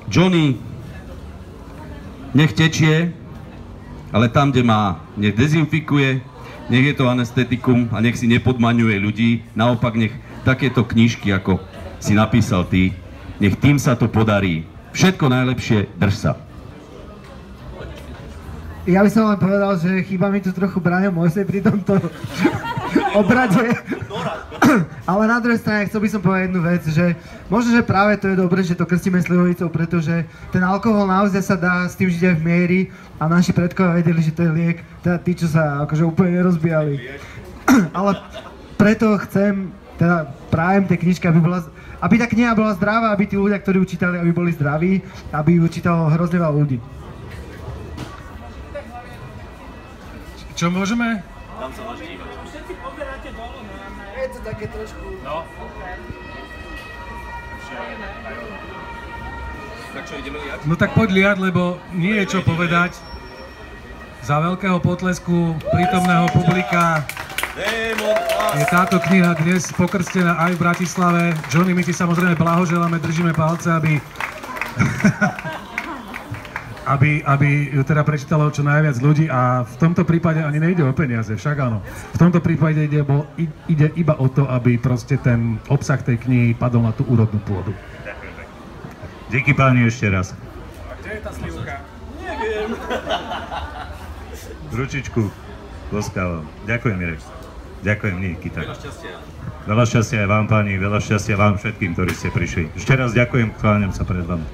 Johnny nech tečie, ale tam, kde má, nech dezinfikuje, nech je to anestetikum a nech si nepodmaňuje ľudí. Naopak nech takéto knižky, ako si napísal ty, nech tým sa to podarí. Všetko najlepšie, drž sa. Ja by som len povedal, že chýba mi tu trochu Braňo Mojsej pri tomto obrade. Ale na druhej strane chcel by som povedať jednu vec, že možno, že práve to je dobré, že to krstíme slivovicou, pretože ten alkohol naozaj sa dá s tým žiť aj v miery a naši predkovia vedeli, že to je liek, teda tí, čo sa akože úplne nerozbijali. Ale preto chcem, teda prajem tej knižky, aby tá kniha bola zdravá, aby tí ľudia, ktorí ju čítali, aby boli zdraví, aby ju čítalo hrozne veľa ľudí. Čo môžeme? Tam sa môže dívať. Všetci pozeráte dolu, no. Je to také trošku... No. Tak čo, ideme liať? No tak poď liať, lebo nie je čo povedať. Za veľkého potlesku prítomného publika je táto kniha dnes pokrstená aj v Bratislave. Johnny, my ti samozrejme blahoželáme, držíme palce, aby ju teda prečítalo čo najviac ľudí a v tomto prípade ani nejde o peniaze, však áno. V tomto prípade ide iba o to, aby proste ten obsah tej knihy padol na tú úrodnú pôdu. Díky páni ešte raz. A kde je tá slivka? Neviem. Ručičku poskávam. Ďakujem, Mirek. Ďakujem, Nikita. Veľa šťastia. Veľa šťastia aj vám, páni, veľa šťastia vám všetkým, ktorí ste prišli. Ešte raz ďakujem, kláňam sa pred vami.